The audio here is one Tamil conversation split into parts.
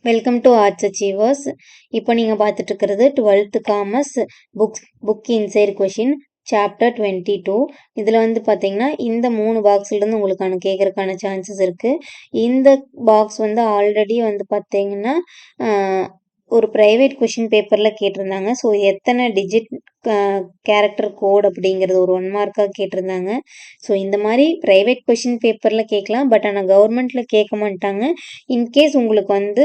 Welcome to arts achievers. இப்போ நீங்கள் பார்த்துட்டு இருக்கிறது 12th commerce book inside question chapter 22. இதில் வந்து பார்த்தீங்கன்னா இந்த 3 பாக்ஸ்லேருந்து உங்களுக்கான கேட்குறதுக்கான சான்சஸ் இருக்குது. இந்த பாக்ஸ் வந்து ஆல்ரெடி வந்து பார்த்தீங்கன்னா ஒரு ப்ரைவேட் கொஷின் பேப்பரில் கேட்டிருந்தாங்க. ஸோ எத்தனை டிஜிட் கேரக்டர் கோட் அப்படிங்கிறது ஒரு 1 மார்க்காக கேட்டிருந்தாங்க. ஸோ இந்த மாதிரி ப்ரைவேட் கொஷின் பேப்பரில் கேட்கலாம், பட் ஆனால் கவர்மெண்ட்டில் கேட்க மாட்டாங்க. இன்கேஸ் உங்களுக்கு வந்து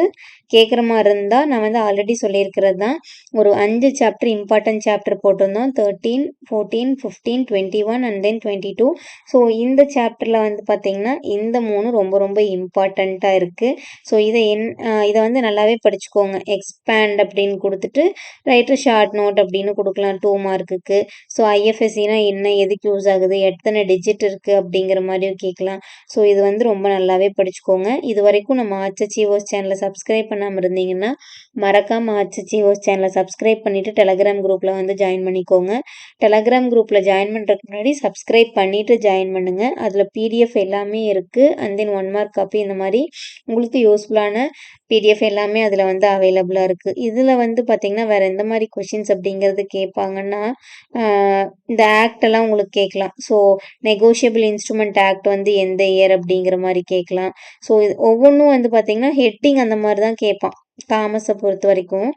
கேட்குற மாதிரி இருந்தால் நான் வந்து ஆல்ரெடி சொல்லியிருக்கிறது தான், ஒரு 5 சாப்டர் இம்பார்ட்டன்ட் சாப்டர் போட்டிருந்தோம். 13, 14, 15, 21 அண்ட் தென் 22. ஸோ இந்த சாப்டரில் வந்து பார்த்திங்கன்னா இந்த 3 ரொம்ப ரொம்ப இம்பார்ட்டண்ட்டாக இருக்குது. ஸோ இதை வந்து நல்லாவே படிச்சுக்கோங்க. எக்ஸ்பேண்ட் அப்படின்னு கொடுத்துட்டு ரைட்டர் ஷார்ட் நோட் அப்படின்னு கொடுக்கலாம் 2 மார்க்குக்கு. ஸோ ஐஎஃப்எஸ்சினா என்ன, எதுக்கு யூஸ் ஆகுது, எத்தனை டிஜிட் இருக்குது அப்படிங்கிற மாதிரியும் கேட்கலாம். ஸோ இது வந்து ரொம்ப நல்லாவே படிச்சுக்கோங்க. இது வரைக்கும் நம்ம ஆர்ட்ஸ் அச்சீவர்ஸ் சேனலை சப்ஸ்கிரைப் பண்ணாமல் இருந்தீங்கன்னா மறக்காமல் ஆர்ட்ஸ் அச்சீவர்ஸ் சேனலை சப்ஸ்கிரைப் பண்ணிவிட்டு டெலகிராம் குரூப்பில் வந்து ஜாயின் பண்ணிக்கோங்க. டெலகிராம் குரூப்பில் ஜாயின் பண்ணுறதுக்கு முன்னாடி சப்ஸ்கிரைப் பண்ணிவிட்டு ஜாயின் பண்ணுங்கள். அதில் பிடிஎஃப் எல்லாமே இருக்குது. அண்ட் தென் 1 மார்க் காப்பி இந்த மாதிரி உங்களுக்கு யூஸ்ஃபுல்லான பிடிஎஃப் எல்லாமே அதில் வந்து அவைலபிளாக இருக்குது. இதில் வந்து பார்த்திங்கன்னா வேறு எந்த மாதிரி கொஷின்ஸ் அப்படிங்கிறது கேட்பாங்கன்னா இந்த ஆக்ட் எல்லாம் உங்களுக்கு கேட்கலாம். ஸோ நெகோஷியபிள் இன்ஸ்ட்ருமெண்ட் ஆக்ட் வந்து எந்த இயர் அப்படிங்கிற மாதிரி கேட்கலாம். ஸோ இது ஒவ்வொன்றும் வந்து பார்த்திங்கன்னா ஹெட்டிங் அந்த மாதிரி தான் கேட்பான் காமர்ஸை பொறுத்த வரைக்கும்.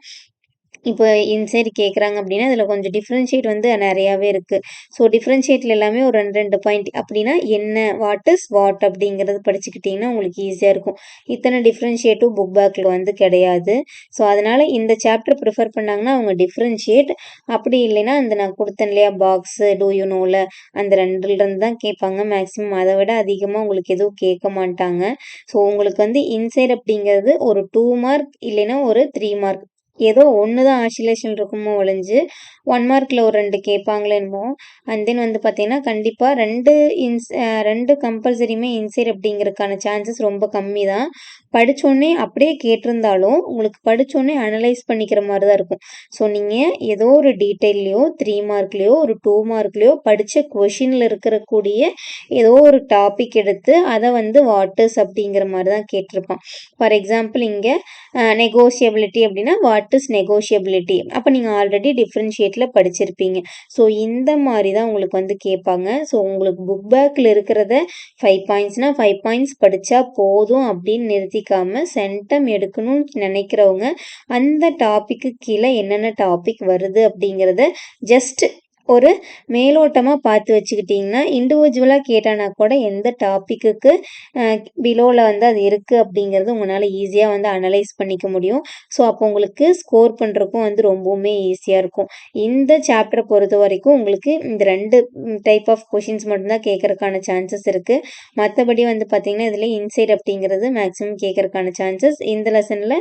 இப்போ இன்சைடு கேட்குறாங்க அப்படின்னா இதில் கொஞ்சம் டிஃப்ரென்ஷியேட் வந்து நிறையாவே இருக்குது. ஸோ டிஃப்ரென்ஷியேட்டில் எல்லாமே ஒரு 2 பாயிண்ட் அப்படின்னா என்ன, வாட் இஸ் வாட் அப்படிங்கிறது படிச்சுக்கிட்டிங்கன்னா உங்களுக்கு ஈஸியாக இருக்கும். இத்தனை டிஃப்ரென்ஷியேட்டும் புக் பேக்கில் வந்து கிடையாது. ஸோ அதனால் இந்த சாப்டர் ப்ரிஃபர் பண்ணாங்கன்னா அவங்க டிஃப்ரென்ஷியேட், அப்படி இல்லைன்னா அந்த நான் கொடுத்தேன் இல்லையா பாக்ஸு டூ யூ நோவில் அந்த 2லேருந்து தான் கேட்பாங்க மேக்ஸிமம். அதை விட அதிகமாக உங்களுக்கு எதுவும் கேட்க மாட்டாங்க. ஸோ உங்களுக்கு வந்து இன்சைடு அப்படிங்கிறது ஒரு 2 மார்க் இல்லைன்னா ஒரு 3 மார்க் ஏதோ ஒன்று தான் ஆசிலேஷன் இருக்குமோ ஒழிஞ்சு 1 மார்க்கில் ஒரு 2 கேட்பாங்களேன்மோ. அண்ட் தென் வந்து பார்த்தீங்கன்னா கண்டிப்பாக 2 கம்பல்சரியுமே இன்சைட் அப்படிங்கிறதுக்கான சான்சஸ் ரொம்ப கம்மி தான். படித்தோடனே அப்படியே கேட்டிருந்தாலும் உங்களுக்கு படித்தோடனே அனலைஸ் பண்ணிக்கிற மாதிரி தான் இருக்கும். ஸோ நீங்கள் ஏதோ ஒரு டீட்டெயில்லையோ 3 மார்க்லேயோ ஒரு 2 மார்க்லேயோ படித்த கொஷினில் இருக்கக்கூடிய ஏதோ ஒரு டாபிக் எடுத்து அதை வந்து வாட்டர்ஸ் அப்படிங்கிற மாதிரி தான் கேட்டிருப்பான். ஃபார் எக்ஸாம்பிள் இங்கே நெகோஷியபிலிட்டி அப்படின்னா வாட் இஸ் நெகோஷியபிலிட்டி, அப்போ நீங்கள் ஆல்ரெடி டிஃப்ரென்ஷியேட்டில் படிச்சிருப்பீங்க. ஸோ இந்த மாதிரி தான் உங்களுக்கு வந்து கேட்பாங்க. ஸோ உங்களுக்கு புக் பேக்கில் இருக்கிறத 5 பாயிண்ட்ஸ்னால் 5 பாயிண்ட்ஸ் படித்தா போதும் அப்படின்னு நிறுத்திக்காமல் சென்டம் எடுக்கணும்னு நினைக்கிறவங்க அந்த டாப்பிக்கு கீழே என்னென்ன டாபிக் வருது அப்படிங்கிறத ஜஸ்ட் ஒரு மேலோட்டமாக பார்த்து வச்சுக்கிட்டிங்கன்னா இண்டிவிஜுவலாக கேட்டானா கூட எந்த டாப்பிக்கு பிலோவில் வந்து அது இருக்குது அப்படிங்கிறது உங்களால் ஈஸியாக வந்து அனலைஸ் பண்ணிக்க முடியும். ஸோ அப்போ உங்களுக்கு ஸ்கோர் பண்ணுறக்கும் வந்து ரொம்பவுமே ஈஸியாக இருக்கும். இந்த சாப்டரை பொறுத்த வரைக்கும் உங்களுக்கு இந்த 2 டைப் ஆஃப் கொஷின்ஸ் மட்டும்தான் கேட்குறதுக்கான சான்சஸ் இருக்குது. மற்றபடி வந்து பார்த்திங்கன்னா இதில் இன்சைட் அப்படிங்கிறது மேக்ஸிமம் கேட்குறதுக்கான சான்சஸ் இந்த லெசனில்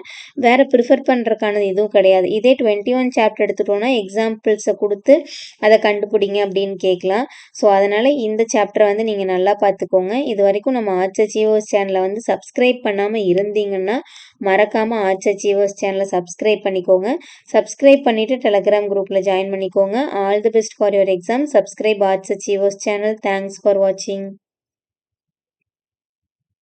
வேறு ப்ரிஃபர் பண்ணுறதுக்கானது எதுவும் கிடையாது. இதே 21 சாப்டர் எடுத்துட்டோன்னா எக்ஸாம்பிள்ஸை கொடுத்து அதை கண்டுபிடிங்க அப்படின்னு கேட்கலாம். ஸோ அதனால் இந்த சாப்டரை வந்து நீங்கள் நல்லா பார்த்துக்கோங்க. இது வரைக்கும் நம்ம ஆர்ட்ஸ் அச்சீவர்ஸ் சேனலை வந்து சப்ஸ்கிரைப் பண்ணாமல் இருந்தீங்கன்னா மறக்காமல் ஆர்ட்ஸ் அச்சீவர்ஸ் சேனலை சப்ஸ்கிரைப் பண்ணிக்கோங்க. சப்ஸ்கிரைப் பண்ணிவிட்டு டெலகிராம் குரூப்பில் ஜாயின் பண்ணிக்கோங்க. All the best for your exam. Subscribe arts achievers channel. Thanks for வாட்சிங்.